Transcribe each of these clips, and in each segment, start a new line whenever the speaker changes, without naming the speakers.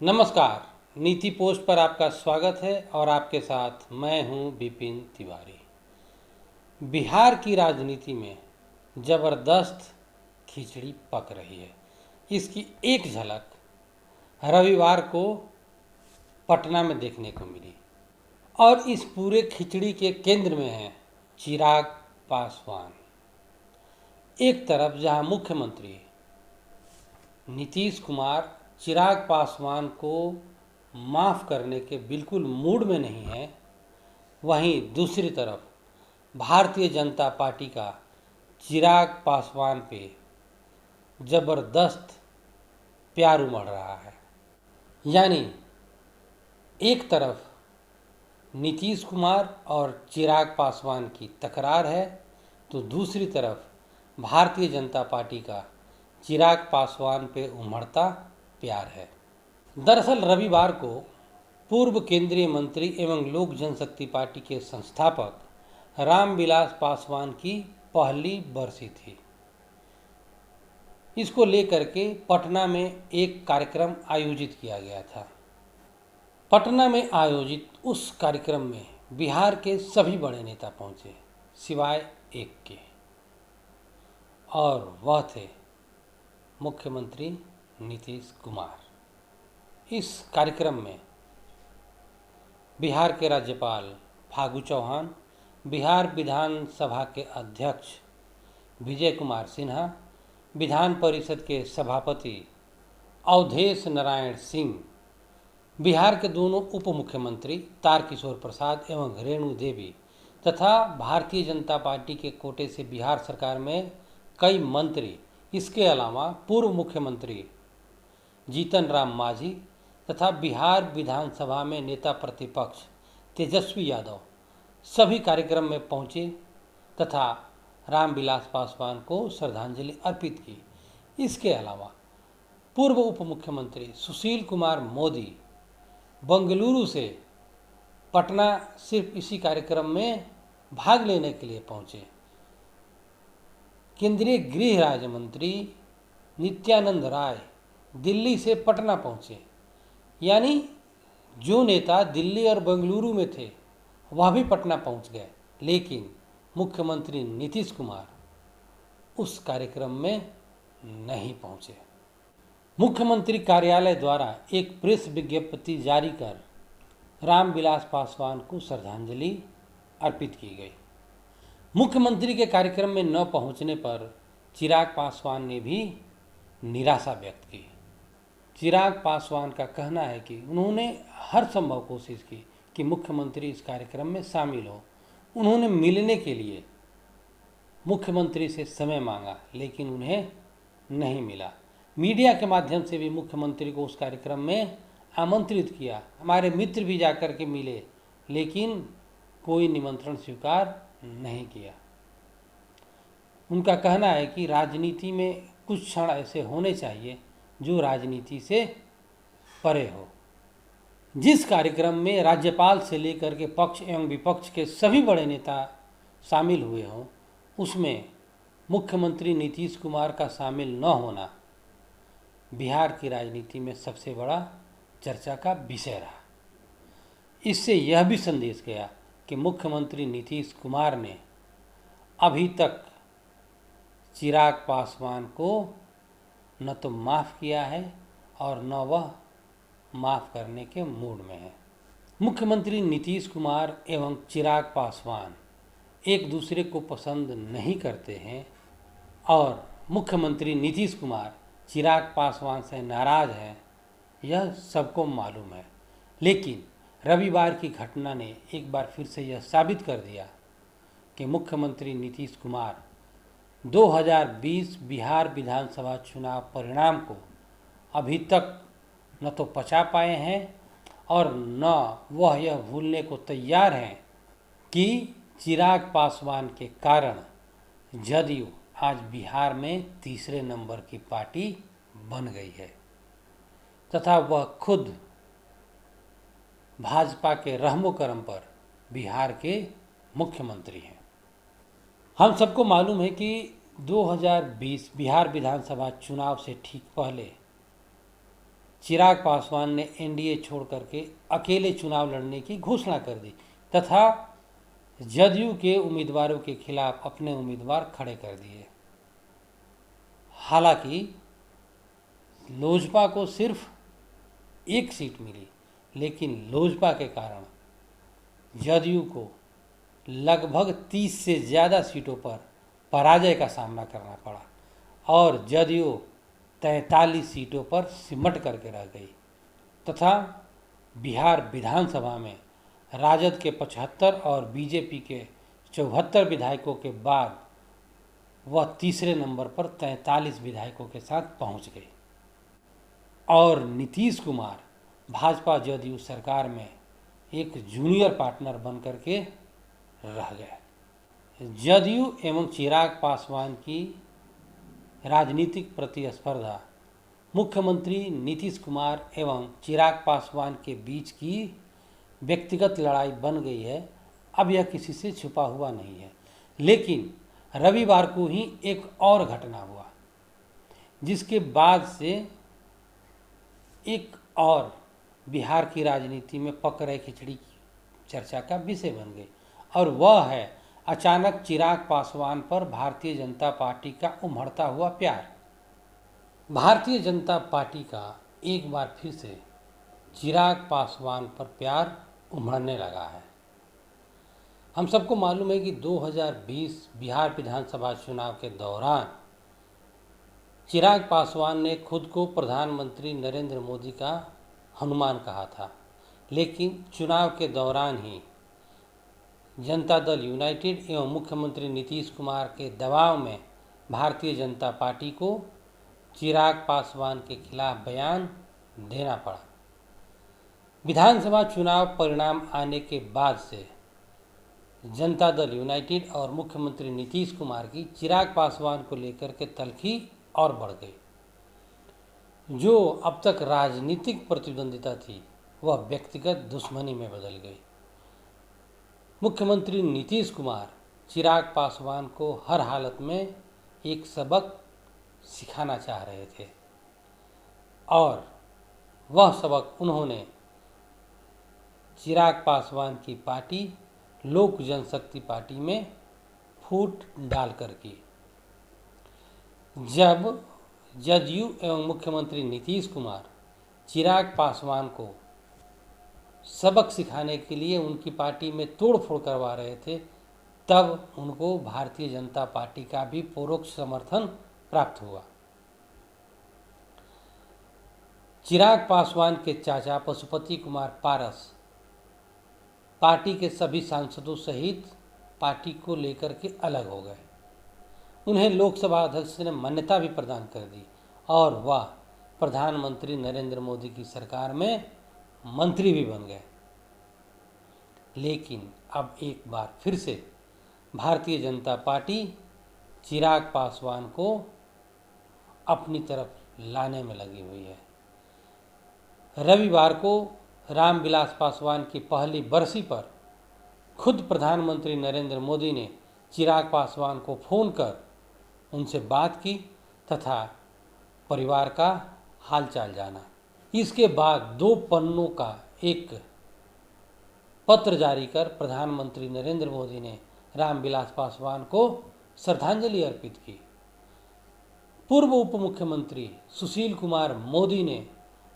नमस्कार। नीति पोस्ट पर आपका स्वागत है और आपके साथ मैं हूं विपिन तिवारी। बिहार की राजनीति में ज़बरदस्त खिचड़ी पक रही है। इसकी एक झलक रविवार को पटना में देखने को मिली और इस पूरे खिचड़ी के केंद्र में है चिराग पासवान। एक तरफ जहां मुख्यमंत्री नीतीश कुमार चिराग पासवान को माफ़ करने के बिल्कुल मूड में नहीं है, वहीं दूसरी तरफ भारतीय जनता पार्टी का चिराग पासवान पे ज़बरदस्त प्यार उमड़ रहा है। यानी एक तरफ नीतीश कुमार और चिराग पासवान की तकरार है, तो दूसरी तरफ भारतीय जनता पार्टी का चिराग पासवान पे उमड़ता प्यार है। दरअसल रविवार को पूर्व केंद्रीय मंत्री एवं लोक जनशक्ति पार्टी के संस्थापक रामविलास पासवान की पहली बरसी थी। इसको लेकर के पटना में एक कार्यक्रम आयोजित किया गया था। पटना में आयोजित उस कार्यक्रम में बिहार के सभी बड़े नेता पहुंचे सिवाय एक के, और वह थे मुख्यमंत्री नीतीश कुमार। इस कार्यक्रम में बिहार के राज्यपाल फागू चौहान, बिहार विधानसभा के अध्यक्ष विजय कुमार सिन्हा, विधान परिषद के सभापति अवधेश नारायण सिंह, बिहार के दोनों उप मुख्यमंत्री तारकिशोर प्रसाद एवं रेणु देवी तथा भारतीय जनता पार्टी के कोटे से बिहार सरकार में कई मंत्री, इसके अलावा पूर्व मुख्यमंत्री जीतन राम मांझी तथा बिहार विधानसभा में नेता प्रतिपक्ष तेजस्वी यादव सभी कार्यक्रम में पहुंचे तथा रामविलास पासवान को श्रद्धांजलि अर्पित की। इसके अलावा पूर्व उप मुख्यमंत्री सुशील कुमार मोदी बेंगलुरु से पटना सिर्फ इसी कार्यक्रम में भाग लेने के लिए पहुंचे। केंद्रीय गृह राज्य मंत्री नित्यानंद राय दिल्ली से पटना पहुंचे। यानी जो नेता दिल्ली और बेंगलुरु में थे वह भी पटना पहुंच गए, लेकिन मुख्यमंत्री नीतीश कुमार उस कार्यक्रम में नहीं पहुंचे। मुख्यमंत्री कार्यालय द्वारा एक प्रेस विज्ञप्ति जारी कर रामविलास पासवान को श्रद्धांजलि अर्पित की गई। मुख्यमंत्री के कार्यक्रम में न पहुंचने पर चिराग पासवान ने भी निराशा व्यक्त की। चिराग पासवान का कहना है कि उन्होंने हर संभव कोशिश की कि मुख्यमंत्री इस कार्यक्रम में शामिल हो। उन्होंने मिलने के लिए मुख्यमंत्री से समय मांगा, लेकिन उन्हें नहीं मिला। मीडिया के माध्यम से भी मुख्यमंत्री को उस कार्यक्रम में आमंत्रित किया। हमारे मित्र भी जाकर के मिले, लेकिन कोई निमंत्रण स्वीकार नहीं किया। उनका कहना है कि राजनीति में कुछ क्षण ऐसे होने चाहिए जो राजनीति से परे हो। जिस कार्यक्रम में राज्यपाल से लेकर के पक्ष एवं विपक्ष के सभी बड़े नेता शामिल हुए हों, उसमें मुख्यमंत्री नीतीश कुमार का शामिल न होना बिहार की राजनीति में सबसे बड़ा चर्चा का विषय रहा। इससे यह भी संदेश गया कि मुख्यमंत्री नीतीश कुमार ने अभी तक चिराग पासवान को न तो माफ़ किया है और न वह माफ़ करने के मूड में है। मुख्यमंत्री नीतीश कुमार एवं चिराग पासवान एक दूसरे को पसंद नहीं करते हैं और मुख्यमंत्री नीतीश कुमार चिराग पासवान से नाराज़ हैं, यह सबको मालूम है। लेकिन रविवार की घटना ने एक बार फिर से यह साबित कर दिया कि मुख्यमंत्री नीतीश कुमार 2020 बिहार विधानसभा चुनाव परिणाम को अभी तक न तो पचा पाए हैं और न वह यह भूलने को तैयार हैं कि चिराग पासवान के कारण जदयू आज बिहार में तीसरे नंबर की पार्टी बन गई है तथा वह खुद भाजपा के रहमो करम पर बिहार के मुख्यमंत्री हैं। हम सबको मालूम है कि 2020 बिहार विधानसभा चुनाव से ठीक पहले चिराग पासवान ने एनडीए छोड़ करके अकेले चुनाव लड़ने की घोषणा कर दी तथा जदयू के उम्मीदवारों के खिलाफ अपने उम्मीदवार खड़े कर दिए। हालांकि लोजपा को सिर्फ एक सीट मिली, लेकिन लोजपा के कारण जदयू को लगभग 30 से ज़्यादा सीटों पर पराजय का सामना करना पड़ा और जदयू 43 सीटों पर सिमट करके रह गई तथा बिहार विधानसभा में राजद के 75 और बीजेपी के 74 विधायकों के बाद वह तीसरे नंबर पर 43 विधायकों के साथ पहुंच गई और नीतीश कुमार भाजपा जदयू सरकार में एक जूनियर पार्टनर बन करके रह गए। जदयू एवं चिराग पासवान की राजनीतिक प्रतिस्पर्धा मुख्यमंत्री नीतीश कुमार एवं चिराग पासवान के बीच की व्यक्तिगत लड़ाई बन गई है। अब यह किसी से छुपा हुआ नहीं है, लेकिन रविवार को ही एक और घटना हुआ जिसके बाद से एक और बिहार की राजनीति में पक रहे खिचड़ी की चर्चा का विषय बन गई और वह है अचानक चिराग पासवान पर भारतीय जनता पार्टी का उमड़ता हुआ प्यार। भारतीय जनता पार्टी का एक बार फिर से चिराग पासवान पर प्यार उमड़ने लगा है। हम सबको मालूम है कि 2020 बिहार विधानसभा चुनाव के दौरान चिराग पासवान ने खुद को प्रधानमंत्री नरेंद्र मोदी का हनुमान कहा था, लेकिन चुनाव के दौरान ही जनता दल यूनाइटेड एवं मुख्यमंत्री नीतीश कुमार के दबाव में भारतीय जनता पार्टी को चिराग पासवान के खिलाफ बयान देना पड़ा। विधानसभा चुनाव परिणाम आने के बाद से जनता दल यूनाइटेड और मुख्यमंत्री नीतीश कुमार की चिराग पासवान को लेकर के तल्खी और बढ़ गई। जो अब तक राजनीतिक प्रतिद्वंदिता थी वह व्यक्तिगत दुश्मनी में बदल गई। मुख्यमंत्री नीतीश कुमार चिराग पासवान को हर हालत में एक सबक सिखाना चाह रहे थे और वह सबक उन्होंने चिराग पासवान की पार्टी लोक जनशक्ति पार्टी में फूट डालकर की। जब जदयू एवं मुख्यमंत्री नीतीश कुमार चिराग पासवान को सबक सिखाने के लिए उनकी पार्टी में तोड़फोड़ करवा रहे थे, तब उनको भारतीय जनता पार्टी का भी परोक्ष समर्थन प्राप्त हुआ। चिराग पासवान के चाचा पशुपति कुमार पारस पार्टी के सभी सांसदों सहित पार्टी को लेकर के अलग हो गए। उन्हें लोकसभा अध्यक्ष ने मान्यता भी प्रदान कर दी और वह प्रधानमंत्री नरेंद्र मोदी की सरकार में मंत्री भी बन गए। लेकिन अब एक बार फिर से भारतीय जनता पार्टी चिराग पासवान को अपनी तरफ लाने में लगी हुई है। रविवार को रामविलास पासवान की पहली बरसी पर खुद प्रधानमंत्री नरेंद्र मोदी ने चिराग पासवान को फ़ोन कर उनसे बात की तथा परिवार का हालचाल जाना। इसके बाद 2 पन्नों का एक पत्र जारी कर प्रधानमंत्री नरेंद्र मोदी ने रामविलास पासवान को श्रद्धांजलि अर्पित की। पूर्व उप मुख्यमंत्री सुशील कुमार मोदी ने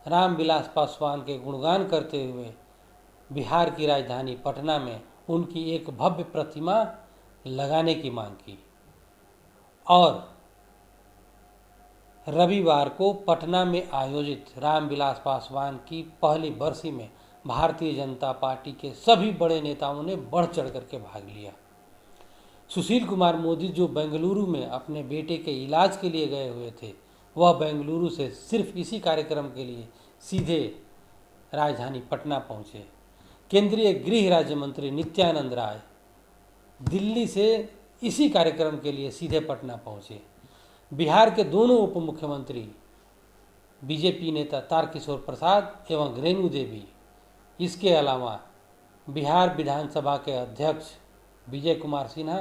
रामविलास पासवान के गुणगान करते हुए बिहार की राजधानी पटना में उनकी एक भव्य प्रतिमा लगाने की मांग की और रविवार को पटना में आयोजित रामविलास पासवान की पहली बरसी में भारतीय जनता पार्टी के सभी बड़े नेताओं ने बढ़ चढ़ करके भाग लिया। सुशील कुमार मोदी जो बेंगलुरु में अपने बेटे के इलाज के लिए गए हुए थे, वह बेंगलुरु से सिर्फ इसी कार्यक्रम के लिए सीधे राजधानी पटना पहुंचे। केंद्रीय गृह राज्य मंत्री नित्यानंद राय दिल्ली से इसी कार्यक्रम के लिए सीधे पटना पहुंचे। बिहार के दोनों उप मुख्यमंत्री बीजेपी नेता तारकिशोर प्रसाद एवं रेणु देवी, इसके अलावा बिहार विधानसभा के अध्यक्ष विजय कुमार सिन्हा,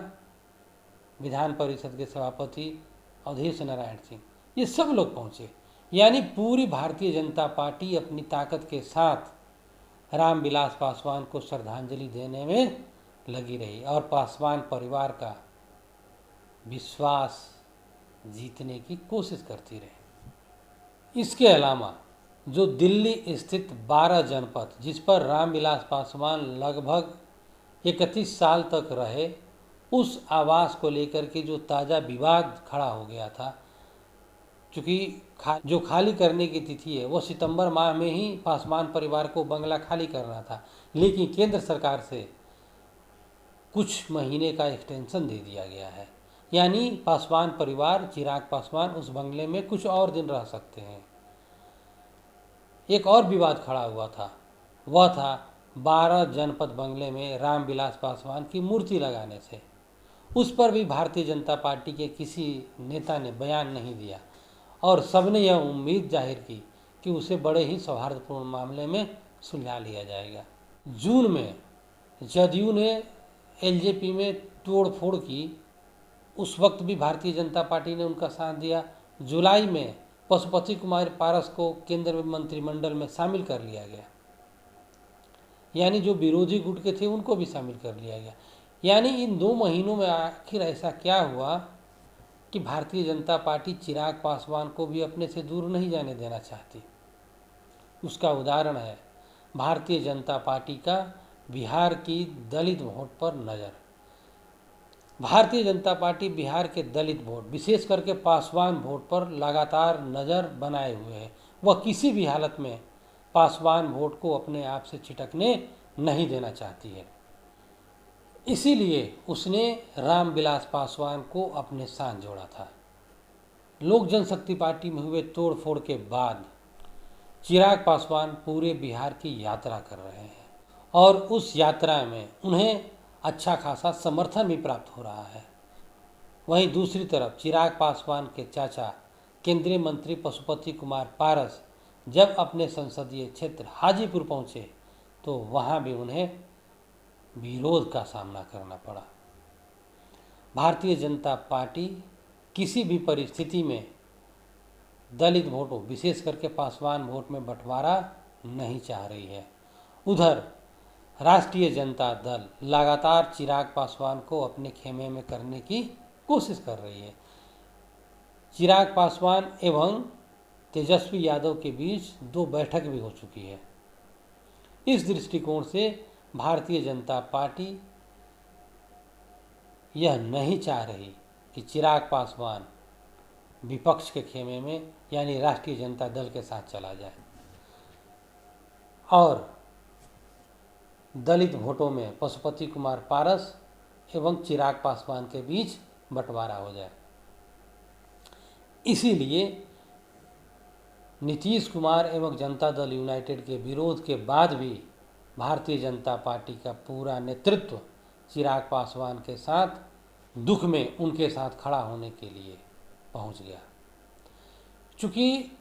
विधान परिषद के सभापति अवधेश नारायण सिंह, ये सब लोग पहुँचे। यानी पूरी भारतीय जनता पार्टी अपनी ताकत के साथ रामविलास पासवान को श्रद्धांजलि देने में लगी रही और पासवान परिवार का विश्वास जीतने की कोशिश करती रही। इसके अलावा जो दिल्ली स्थित 12 जनपद जिस पर रामविलास पासवान लगभग 31 साल तक रहे, उस आवास को लेकर के जो ताज़ा विवाद खड़ा हो गया था, चूँकि जो खाली करने की तिथि है वो सितंबर माह में ही पासवान परिवार को बंगला खाली करना था, लेकिन केंद्र सरकार से कुछ महीने का एक्सटेंशन दे दिया गया है। यानी पासवान परिवार, चिराग पासवान उस बंगले में कुछ और दिन रह सकते हैं। एक और विवाद खड़ा हुआ था, वह था 12 जनपद बंगले में रामविलास पासवान की मूर्ति लगाने से। उस पर भी भारतीय जनता पार्टी के किसी नेता ने बयान नहीं दिया और सबने यह उम्मीद जाहिर की कि उसे बड़े ही सौहार्दपूर्ण मामले में सुलझा लिया जाएगा। जून में जदयू ने एलजेपी में तोड़फोड़ की, उस वक्त भी भारतीय जनता पार्टी ने उनका साथ दिया। जुलाई में पशुपति कुमार पारस को केंद्र मंत्रिमंडल में शामिल कर लिया गया, यानी जो विरोधी गुट के थे उनको भी शामिल कर लिया गया। यानी इन 2 महीनों में आखिर ऐसा क्या हुआ कि भारतीय जनता पार्टी चिराग पासवान को भी अपने से दूर नहीं जाने देना चाहती। उसका उदाहरण है भारतीय जनता पार्टी का बिहार की दलित वोट पर नज़र। भारतीय जनता पार्टी बिहार के दलित वोट, विशेष करके पासवान वोट पर लगातार नज़र बनाए हुए है। वह किसी भी हालत में पासवान वोट को अपने आप से छिटकने नहीं देना चाहती है। इसीलिए उसने रामविलास पासवान को अपने साथ जोड़ा था। लोक जनशक्ति पार्टी में हुए तोड़फोड़ के बाद चिराग पासवान पूरे बिहार की यात्रा कर रहे हैं और उस यात्रा में उन्हें अच्छा खासा समर्थन भी प्राप्त हो रहा है। वहीं दूसरी तरफ चिराग पासवान के चाचा केंद्रीय मंत्री पशुपति कुमार पारस जब अपने संसदीय क्षेत्र हाजीपुर पहुंचे तो वहां भी उन्हें विरोध का सामना करना पड़ा। भारतीय जनता पार्टी किसी भी परिस्थिति में दलित वोटों, विशेष करके पासवान वोट में बंटवारा नहीं चाह रही है। उधर राष्ट्रीय जनता दल लगातार चिराग पासवान को अपने खेमे में करने की कोशिश कर रही है। चिराग पासवान एवं तेजस्वी यादव के बीच 2 बैठक भी हो चुकी है। इस दृष्टिकोण से भारतीय जनता पार्टी यह नहीं चाह रही कि चिराग पासवान विपक्ष के खेमे में यानी राष्ट्रीय जनता दल के साथ चला जाए और दलित वोटों में पशुपति कुमार पारस एवं चिराग पासवान के बीच बंटवारा हो जाए। इसीलिए नीतीश कुमार एवं जनता दल यूनाइटेड के विरोध के बाद भी भारतीय जनता पार्टी का पूरा नेतृत्व चिराग पासवान के साथ दुख में उनके साथ खड़ा होने के लिए पहुंच गया। चूँकि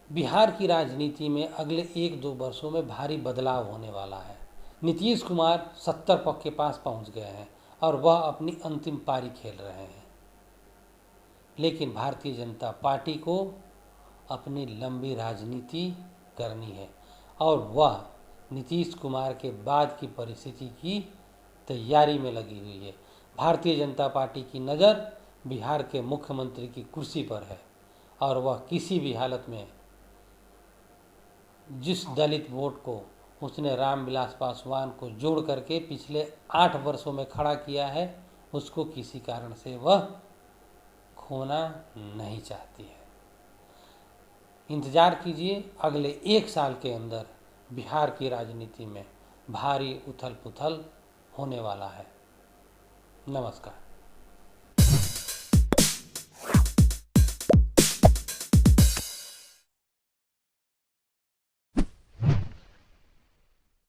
बिहार की राजनीति में अगले 1-2 वर्षों में भारी बदलाव होने वाला है। नीतीश कुमार 70 पग के पास पहुंच गए हैं और वह अपनी अंतिम पारी खेल रहे हैं, लेकिन भारतीय जनता पार्टी को अपनी लंबी राजनीति करनी है और वह नीतीश कुमार के बाद की परिस्थिति की तैयारी में लगी हुई है। भारतीय जनता पार्टी की नज़र बिहार के मुख्यमंत्री की कुर्सी पर है और वह किसी भी हालत में जिस दलित वोट को उसने रामविलास पासवान को जोड़ करके पिछले 8 वर्षों में खड़ा किया है, उसको किसी कारण से वह खोना नहीं चाहती है। इंतज़ार कीजिए, अगले 1 साल के अंदर बिहार की राजनीति में भारी उथल पुथल होने वाला है। नमस्कार।